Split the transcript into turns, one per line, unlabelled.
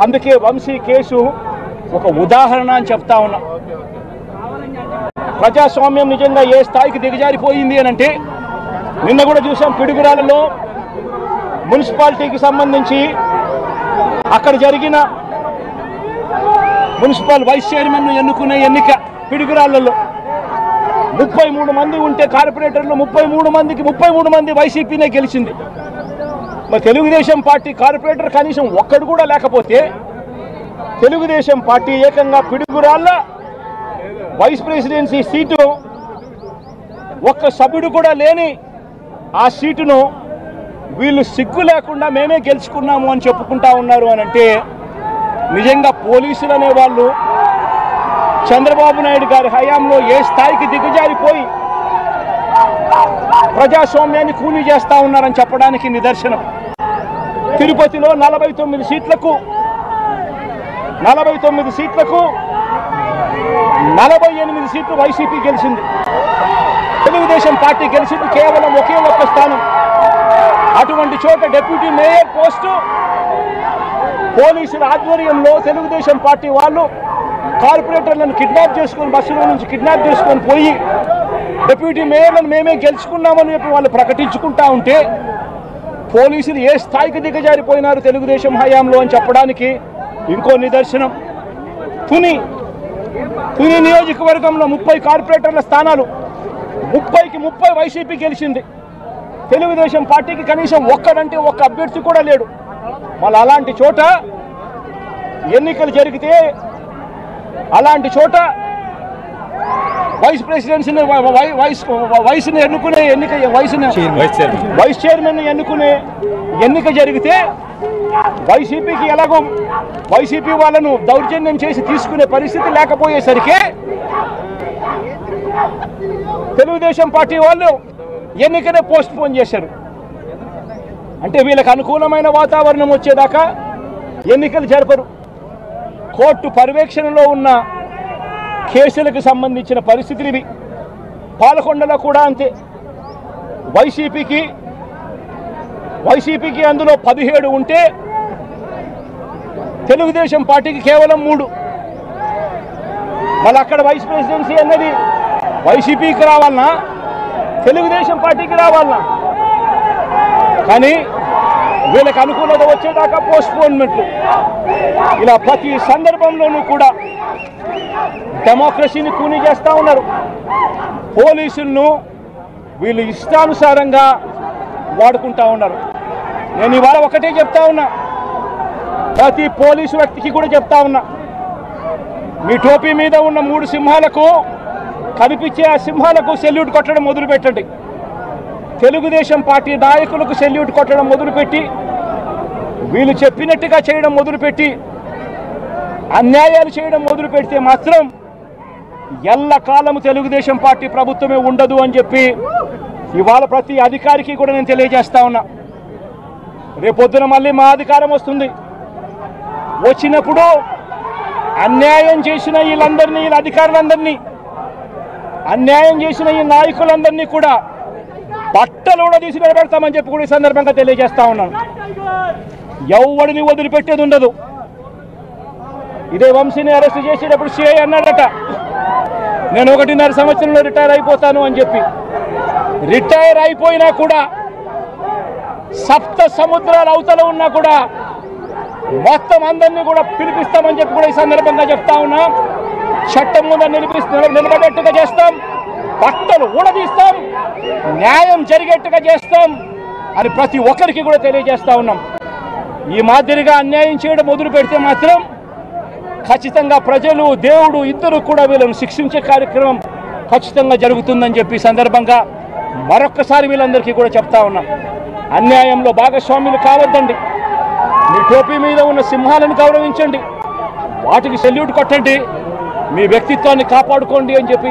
అందుకే వంశీ కేసు ఒక ఉదాహరణ అని చెప్తా ఉన్నా. ప్రజాస్వామ్యం నిజంగా ఏ స్థాయికి దిగజారిపోయింది అని అంటే, నిన్న కూడా చూసాం పిడుగురాలలో మున్సిపాలిటీకి సంబంధించి అక్కడ జరిగిన మున్సిపల్ వైస్ చైర్మన్ ఎన్నుకునే ఎన్నిక పిడుగురాళ్లలో 33 మంది ఉంటే కార్పొరేటర్లు 33 మంది వైసీపీనే గెలిచింది. మరి తెలుగుదేశం పార్టీ కార్పొరేటర్ కనీసం ఒక్కడు కూడా లేకపోతే తెలుగుదేశం పార్టీ ఏకంగా పిడుగురాళ్ళ వైస్ ప్రెసిడెన్సీ సీటు ఒక్క సభ్యుడు కూడా లేని ఆ సీటును వీళ్ళు సిగ్గు లేకుండా మేమే గెలుచుకున్నాము అని చెప్పుకుంటా ఉన్నారు అని అంటే, నిజంగా పోలీసులు అనేవాళ్ళు చంద్రబాబు నాయుడు గారి హయాంలో ఏ స్థాయికి దిగజారిపోయి ప్రజాస్వామ్యాన్ని కూనీ చేస్తా ఉన్నారని చెప్పడానికి నిదర్శనం. తిరుపతిలో 49 సీట్లకు 48 సీట్లు వైసీపీ గెలిచింది. తెలుగుదేశం పార్టీ గెలిచింది కేవలం ఒకే ఒక్క స్థానం. అటువంటి చోట డిప్యూటీ మేయర్ పోస్టు పోలీసుల ఆధ్వర్యంలో తెలుగుదేశం పార్టీ వాళ్ళు కార్పొరేటర్లను కిడ్నాప్ చేసుకొని బస్సులో నుంచి కిడ్నాప్ చేసుకొని పోయి డిప్యూటీ మేయర్లను మేమే గెలుచుకున్నామని చెప్పి వాళ్ళు ప్రకటించుకుంటా ఉంటే, పోలీసులు ఏ స్థాయికి దిగజారిపోయినారు తెలుగుదేశం హయాంలో అని చెప్పడానికి ఇంకో నిదర్శనం. తుని నియోజకవర్గంలో 30 కార్పొరేటర్ల స్థానాలు 30కి 30 వైసీపీ గెలిచింది. తెలుగుదేశం పార్టీకి కనీసం ఒక్కడంటే ఒక్క అభ్యర్థి కూడా లేడు. మళ్ళీ అలాంటి చోట ఎన్నికలు జరిగితే, అలాంటి చోట వైస్ ప్రెసిడెన్సీని వైస్ని ఎన్నుకునే ఎన్నిక వైస్ చైర్మన్ ఎన్నుకునే ఎన్నిక జరిగితే వైసీపీకి ఎలాగో వైసీపీ వాళ్ళను దౌర్జన్యం చేసి తీసుకునే పరిస్థితి లేకపోయేసరికి తెలుగుదేశం పార్టీ వాళ్ళు ఎన్నికనే పోస్ట్ పోన్ చేశారు. అంటే వీళ్ళకి అనుకూలమైన వాతావరణం వచ్చేదాకా ఎన్నికలు జరపరు. కోర్టు పర్యవేక్షణలో ఉన్న కేసులకు సంబంధించిన పరిస్థితులు ఇవి. పాలకొండలో కూడా అంతే. వైసీపీకి అందులో 17 ఉంటే తెలుగుదేశం పార్టీకి కేవలం 3. మళ్ళీ అక్కడ వైస్ ప్రెసిడెన్సీ అన్నది వైసీపీకి రావాలన్నా తెలుగుదేశం పార్టీకి రావాలన్నా, కానీ వీళ్ళకి అనుకూలత వచ్చేదాకా పోస్ట్పోన్మెంట్లు. ఇలా ప్రతి సందర్భంలోనూ కూడా డెమోక్రసీని కూనీ చేస్తూ ఉన్నారు. పోలీసులను వీళ్ళు ఇష్టానుసారంగా వాడుకుంటా ఉన్నారు. నేను ఇవాళ ఒకటే చెప్తా ఉన్నా, ప్రతి పోలీసు వ్యక్తికి కూడా చెప్తా ఉన్నా, మీ టోపీ మీద ఉన్న 3 సింహాలకు కనిపించే ఆ సింహాలకు సెల్యూట్ కొట్టడం మొదలుపెట్టండి. తెలుగుదేశం పార్టీ నాయకులకు సెల్యూట్ కొట్టడం మొదలుపెట్టి, వీళ్ళు చెప్పినట్టుగా చేయడం మొదలుపెట్టి, అన్యాయాలు చేయడం మొదలు పెడితే మాత్రం ఎల్లకాలము తెలుగుదేశం పార్టీ ప్రభుత్వమే ఉండదు అని చెప్పి ఇవాళ ప్రతి అధికారికి కూడా నేను తెలియజేస్తా ఉన్నా. రేపొద్దున మళ్ళీ మా అధికారం వస్తుంది. వచ్చినప్పుడు అన్యాయం చేసిన వీళ్ళందరినీ, వీళ్ళ అధికారులందరినీ, అన్యాయం చేసిన ఈ నాయకులందరినీ కూడా బట్టలు కూడా తీసి నిలబెడతామని చెప్పి కూడా ఈ సందర్భంగా తెలియజేస్తా ఉన్నాను. ఎవరిని వదిలిపెట్టేది ఉండదు. ఇదే వంశీని అరెస్ట్ చేసేటప్పుడు సిఐ అన్నాడట, నేను 1.5 సంవత్సరంలో రిటైర్ అయిపోతాను అని చెప్పి. రిటైర్ అయిపోయినా కూడా, సప్త సముద్రాల అవతల ఉన్నా కూడా మొత్తం అందరినీ కూడా పిలిపిస్తామని చెప్పి కూడా ఈ సందర్భంగా చెప్తా ఉన్నా. చట్టం ముందు నిలబడేట్టుగా చేస్తాం, బట్టలు ఊడదీస్తాం, న్యాయం జరిగేట్టుగా చేస్తాం అని ప్రతి ఒక్కరికి కూడా తెలియజేస్తా ఉన్నాం. ఈ మాదిరిగా అన్యాయం చేయడం మొదలు పెడితే మాత్రం ఖచ్చితంగా ప్రజలు, దేవుడు ఇద్దరు కూడా వీళ్ళను శిక్షించే కార్యక్రమం ఖచ్చితంగా జరుగుతుందని చెప్పి సందర్భంగా మరొక్కసారి వీళ్ళందరికీ కూడా చెప్తా ఉన్నాం. అన్యాయంలో భాగస్వాములు కావద్దండి. మీ టోపీ మీద ఉన్న సింహాలను గౌరవించండి, వాటికి సెల్యూట్ కొట్టండి, మీ వ్యక్తిత్వాన్ని కాపాడుకోండి అని చెప్పి